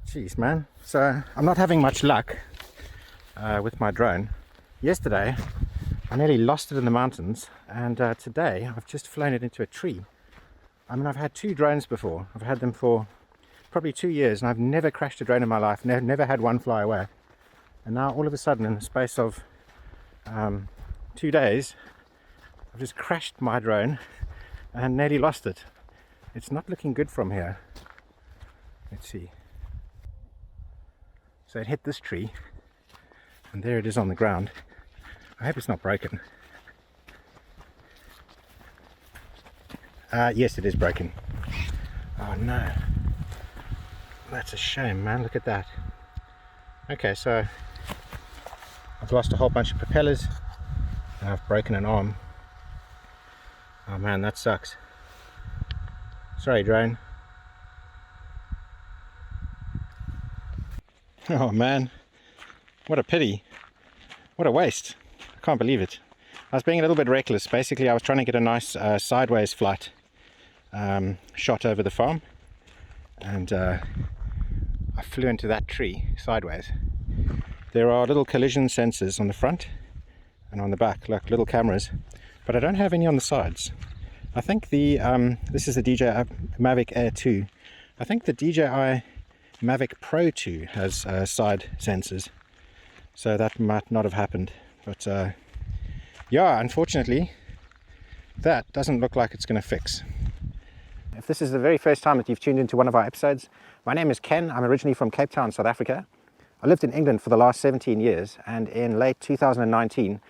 Jeez, man. So I'm not having much luck with my drone. Yesterday, I nearly lost it in the mountains, and today I've just flown it into a tree. I mean, I've had two drones before. I've had them for probably 2 years, and I've never crashed a drone in my life. Never had one fly away. And now, all of a sudden, in the space of 2 days, I've just crashed my drone and nearly lost it. It's not looking good from here. Let's see. So it hit this tree, and there it is on the ground. I hope it's not broken. Yes, it is broken. Oh no. That's a shame, man. Look at that. Okay, so I've lost a whole bunch of propellers, and I've broken an arm. Oh man, that sucks. Sorry, drone. Oh man, what a pity. What a waste. I can't believe it. I was being a little bit reckless. Basically, I was trying to get a nice sideways flight shot over the farm, and I flew into that tree sideways. There are little collision sensors on the front and on the back, like little cameras, but I don't have any on the sides. I think the this is the DJI Mavic Air 2. I think the DJI Mavic Pro 2 has side sensors, so that might not have happened. But yeah, unfortunately, that doesn't look like it's going to fix. If this is the very first time that you've tuned into one of our episodes, my name is Ken. I'm originally from Cape Town, South Africa. I lived in England for the last 17 years, and in late 2019,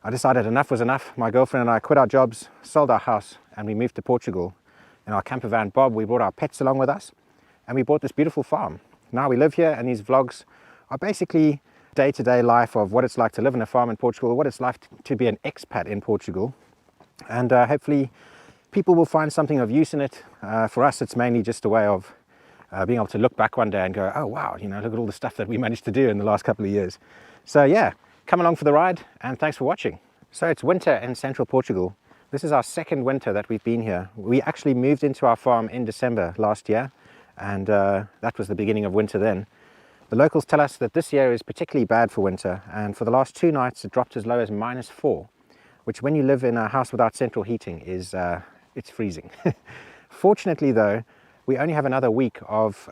I decided enough was enough. My girlfriend and I quit our jobs, sold our house, and we moved to Portugal. In our camper van Bob, we brought our pets along with us, and we bought this beautiful farm. Now we live here, and these vlogs are basically day-to-day life of what it's like to live in a farm in Portugal, what it's like to be an expat in Portugal, and hopefully people will find something of use in it. For us, it's mainly just a way of being able to look back one day and go, oh wow, you know, look at all the stuff that we managed to do in the last couple of years. So yeah, come along for the ride, and thanks for watching. So it's winter in central Portugal. This is our second winter that we've been here. We actually moved into our farm in December last year, and that was the beginning of winter then. The locals tell us that this year is particularly bad for winter, and for the last 2 nights it dropped as low as -4, which when you live in a house without central heating is it's freezing. Fortunately though, we only have another week of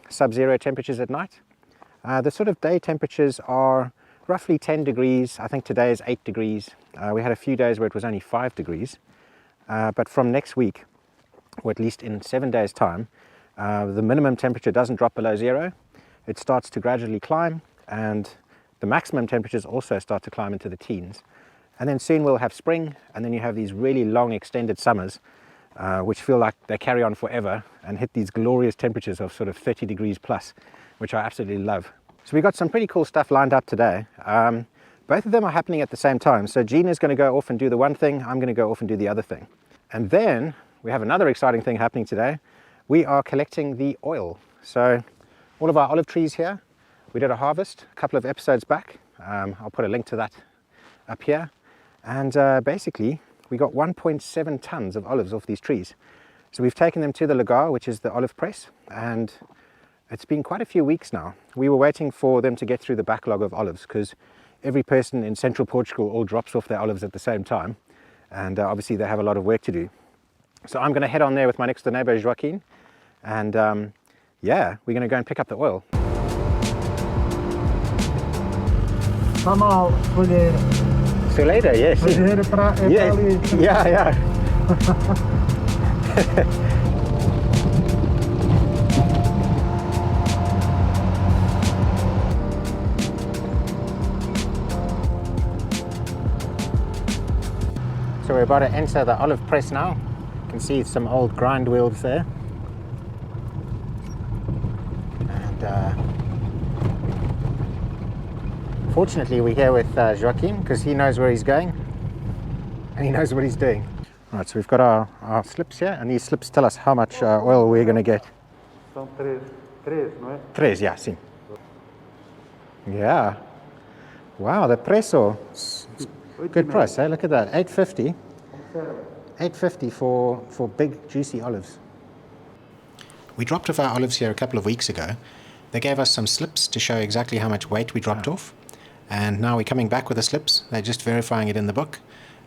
sub-zero temperatures at night. The sort of day temperatures are roughly 10 degrees. I think today is 8 degrees. We had a few days where it was only 5 degrees. But from next week, or at least in 7 days' time, the minimum temperature doesn't drop below 0. It starts to gradually climb, and the maximum temperatures also start to climb into the teens. And then soon we'll have spring, and then you have these really long extended summers, which feel like they carry on forever and hit these glorious temperatures of sort of 30 degrees plus, which I absolutely love. So we've got some pretty cool stuff lined up today. Both of them are happening at the same time. So Gina's going to go off and do the one thing, I'm going to go off and do the other thing. And then we have another exciting thing happening today. We are collecting the oil. So all of our olive trees here, we did a harvest a couple of episodes back. I'll put a link to that up here. And basically, we got 1.7 tons of olives off these trees. So we've taken them to the Lagar, which is the olive press, and it's been quite a few weeks now. We were waiting for them to get through the backlog of olives, because every person in central Portugal all drops off their olives at the same time, and obviously they have a lot of work to do. So I'm going to head on there with my next door neighbor Joaquin, and yeah, we're going to go and pick up the oil. Vamos colher. See you later, yes. Yes. Yeah. So we're about to enter the olive press now. You can see some old grind wheels there. And fortunately we're here with Joaquin, because he knows where he's going and he knows what he's doing. Right, so we've got our slips here, and these slips tell us how much oil we're going to get. São três, não é? 3, yeah, sim. Yeah. Wow, the preço. Good price, eh? Look at that, 8.50. 8.50 for big juicy olives. We dropped off our olives here a couple of weeks ago, They gave us some slips to show exactly how much weight we dropped off, and now we're coming back with the slips. They're just verifying it in the book,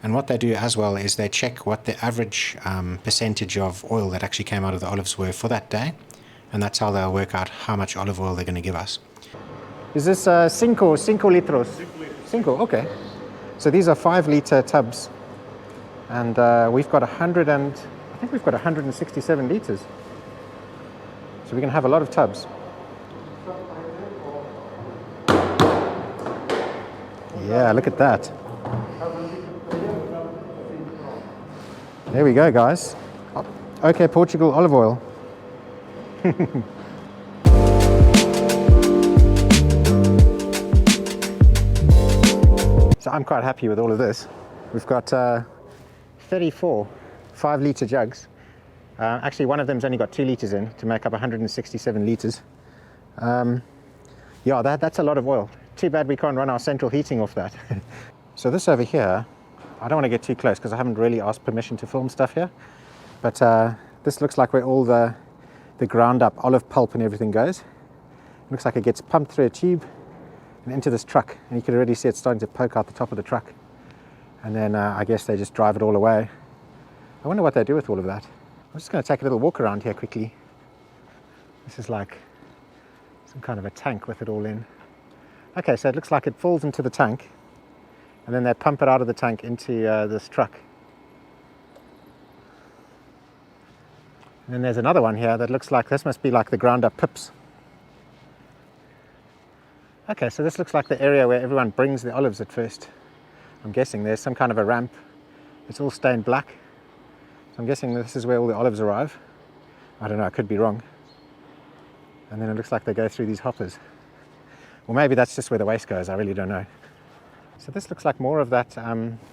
and what they do as well is they check what the average percentage of oil that actually came out of the olives were for that day, and that's how they'll work out how much olive oil they're going to give us. Is this cinco litros? 5 okay. So these are 5-litre tubs, and we've got 100 and I think we've got 167 litres. So we can have a lot of tubs. Yeah, look at that. There we go, guys. OKportugal olive oil. So I'm quite happy with all of this. We've got 34 5-litre jugs. Actually, one of them's only got 2 litres in to make up 167 litres. Yeah, that's a lot of oil. Too bad we can't run our central heating off that. So this over here, I don't want to get too close because I haven't really asked permission to film stuff here. But this looks like where all the ground up olive pulp and everything goes. It looks like it gets pumped through a tube and into this truck. And you can already see it starting to poke out the top of the truck. And then I guess they just drive it all away. I wonder what they do with all of that. I'm just going to take a little walk around here quickly. This is like some kind of a tank with it all in. Okay, so it looks like it falls into the tank, and then they pump it out of the tank into this truck. And then there's another one here that looks like, this must be like the ground up pips. Okay, so this looks like the area where everyone brings the olives at first. I'm guessing there's some kind of a ramp. It's all stained black. So I'm guessing this is where all the olives arrive. I don't know, I could be wrong. And then it looks like they go through these hoppers. Or maybe that's just where the waste goes, I really don't know. So this looks like more of that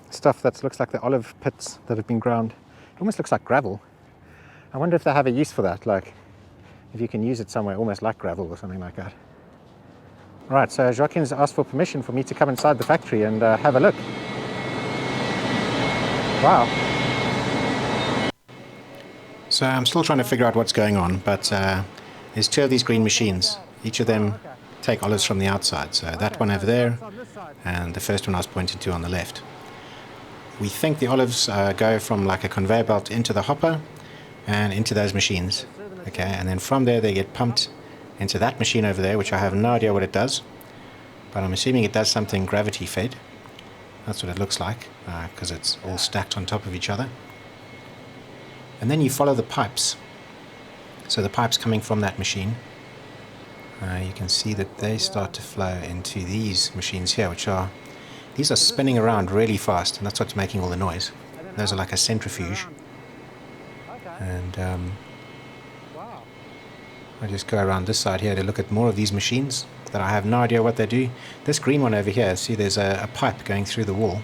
stuff that looks like the olive pits that have been ground. It almost looks like gravel. I wonder if they have a use for that, like if you can use it somewhere almost like gravel or something like that. All right, so Joaquin's asked for permission for me to come inside the factory and have a look. Wow. So I'm still trying to figure out what's going on, but there's 2 of these green machines. Each of them take olives from the outside. So that one over there, and the first one I was pointing to on the left. We think the olives go from like a conveyor belt into the hopper and into those machines. Okay, and then from there they get pumped into that machine over there, which I have no idea what it does, but I'm assuming it does something gravity fed. That's what it looks like, because it's all stacked on top of each other. And then you follow the pipes. So the pipes coming from that machine, you can see that they start to flow into these machines here, these are spinning around really fast, and that's what's making all the noise. Those are like a centrifuge. And I just go around this side here to look at more of these machines that I have no idea what they do. This green one over here, see there's a pipe going through the wall.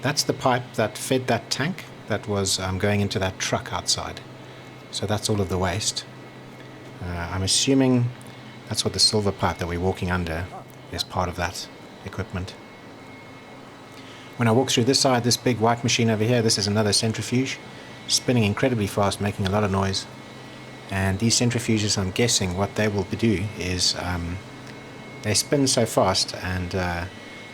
That's the pipe that fed that tank that was going into that truck outside. So that's all of the waste. I'm assuming that's what the silver pipe that we're walking under is part of that equipment. When I walk through this side, this big white machine over here, this is another centrifuge, spinning incredibly fast, making a lot of noise. And these centrifuges, I'm guessing what they will do is they spin so fast and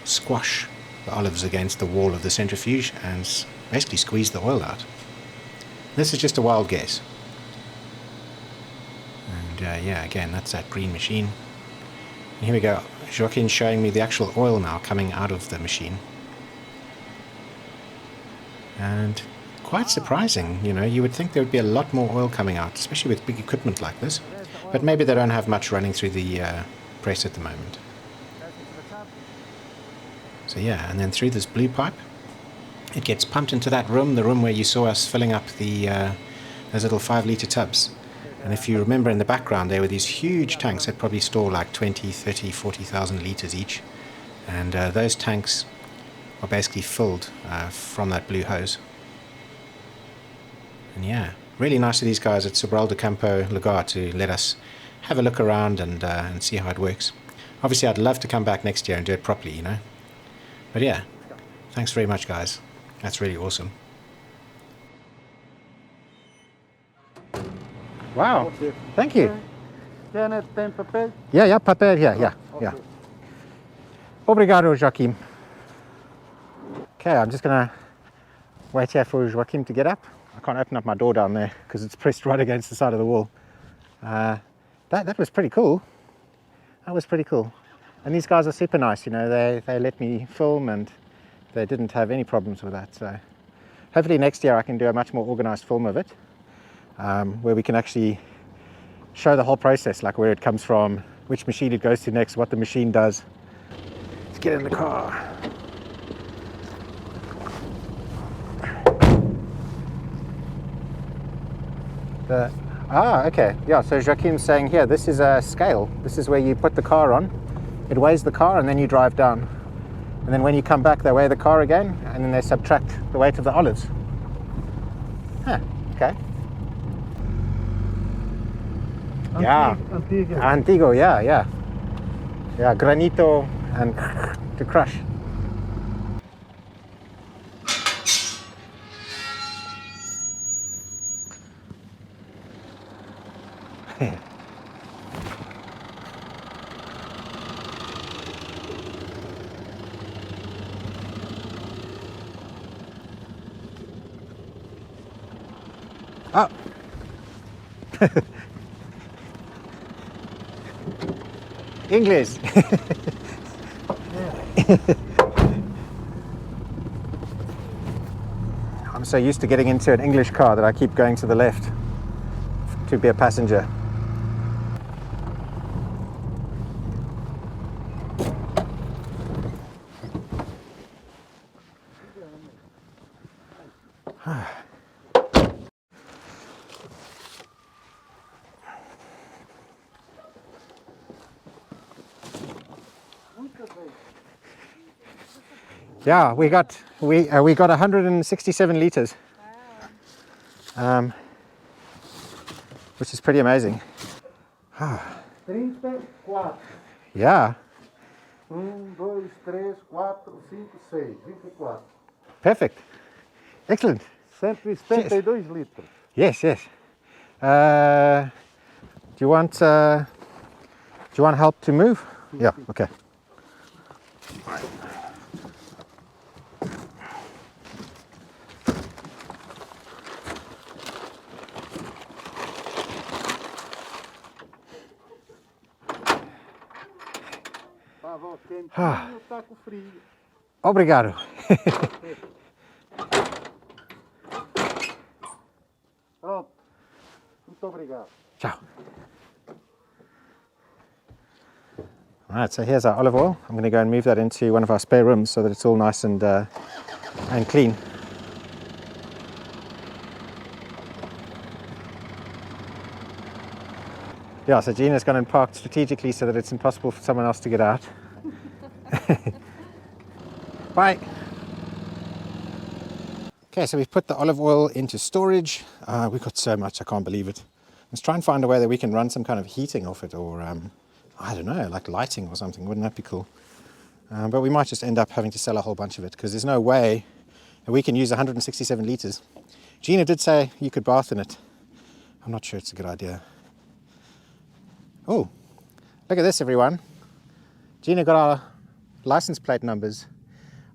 squash the olives against the wall of the centrifuge and basically squeeze the oil out. This is just a wild guess. And yeah, again, that's that green machine. And here we go. Joaquin's showing me the actual oil now coming out of the machine. And quite surprising, you know, you would think there would be a lot more oil coming out, especially with big equipment like this. But maybe they don't have much running through the press at the moment. So yeah, and then through this blue pipe, it gets pumped into that room, the room where you saw us filling up the those little 5-litre tubs. And if you remember in the background, there were these huge tanks that probably store like 20, 30, 40,000 litres each. And those tanks are basically filled from that blue hose. And yeah, really nice of these guys at Geral de Campo Lagar to let us have a look around and see how it works. Obviously, I'd love to come back next year and do it properly, you know. But yeah, thanks very much, guys. That's really awesome. Wow, thank you. Kenneth, tem papel? Yeah, papel, yeah. Obrigado, Joaquim. Okay, I'm just gonna wait here for Joaquim to get up. I can't open up my door down there because it's pressed right against the side of the wall. That was pretty cool. That was pretty cool. And these guys are super nice, you know, they let me film and they didn't have any problems with that. So hopefully next year I can do a much more organized film of it, where we can actually show the whole process, like where it comes from, which machine it goes to next, what the machine does. Let's get in the car. Okay, yeah, so Joaquim's saying here, this is a scale. This is where you put the car on, it weighs the car and then you drive down. And then when you come back, they weigh the car again and then they subtract the weight of the olives. Huh, okay. Antigo, yeah. Yeah, granito and to crush. Oh. English. I'm so used to getting into an English car that I keep going to the left to be a passenger. Yeah, we got 167 liters, which is pretty amazing. 34. Yeah. 1, 2, 3, 4, 5, 6, 24. Perfect. Excellent. 172 litros. Yes. Do you want help to move? Yeah. Okay. Tá com frio. Obrigado. Pronto. Muito obrigado. Ciao. Alright, so here's our olive oil. I'm going to go and move that into one of our spare rooms so that it's all nice and clean. Yeah, so Gina's gone and parked strategically so that it's impossible for someone else to get out. Bye. Okay, so we've put the olive oil into storage. We've got so much, I can't believe it. Let's try and find a way that we can run some kind of heating off it, or I don't know, like lighting or something. Wouldn't that be cool? But we might just end up having to sell a whole bunch of it because there's no way that we can use 167 liters. Gina did say you could bath in it. I'm not sure it's a good idea. Oh, look at this, everyone. Gina got our license plate numbers.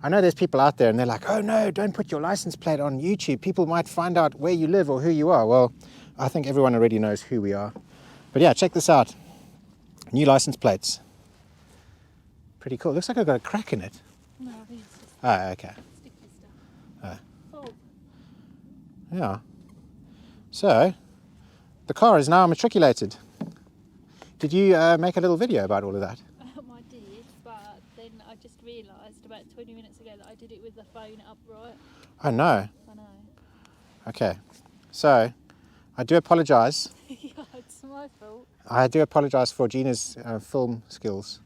I know there's people out there and they're like, oh no, don't put your license plate on YouTube. People might find out where you live or who you are. Well, I think everyone already knows who we are. But yeah, check this out. New license plates. Pretty cool. Looks like I've got a crack in it. No, I think it's just Oh, okay. sticky stuff. Oh. Yeah. So, the car is now matriculated. Did you make a little video about all of that? I did, but then I just realised about 20 minutes ago that I did it with the phone upright. Oh no. I know. Okay. So, I do apologise. Yeah, it's my fault. I do apologise for Gina's film skills.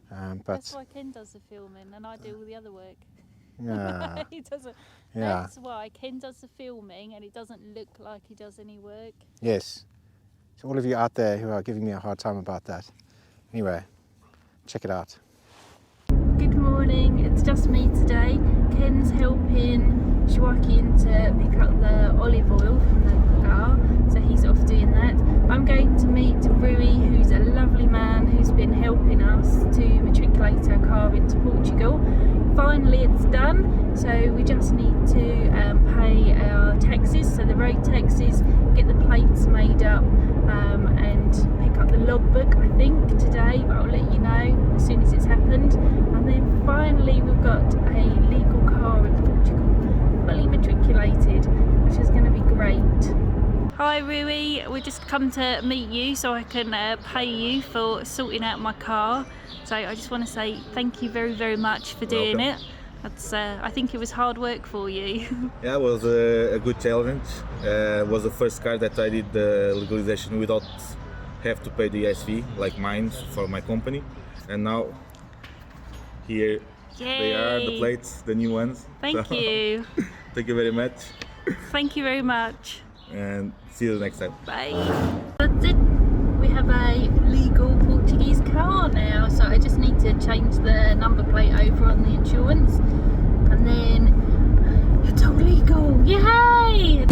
But That's why Ken does the filming and I do all the other work. yeah. He doesn't. Yeah. That's why Ken does the filming and it doesn't look like he does any work. Yes. So all of you out there who are giving me a hard time about that. Anyway, check it out. Good morning, it's just me today. Ken's helping Joaquin to pick up the olive oil from the Lagar, so he's off doing that. I'm going to meet Rui, who's us to matriculate our car into Portugal. Finally it's done, so we just need to pay our taxes, so the road taxes, get the plates made up, and pick up the logbook I think today, but I'll let you know as soon as it's happened. And then finally we've got a legal car in Portugal, fully matriculated, which is going to be great. Hi Rui, we just come to meet you so I can pay you for sorting out my car. So I just want to say thank you very, very much for doing it. That's, I think it was hard work for you. Yeah, it was a good challenge. It was the first car that I did the legalization without have to pay the SV like mine for my company. And now here they are, the plates, the new ones. Thank you. Thank you very much. Thank you very much. And see you next time. Bye. That's it. We have a legal Portuguese car now, so I just need to change the number plate over on the insurance, and then it's all legal. Yay!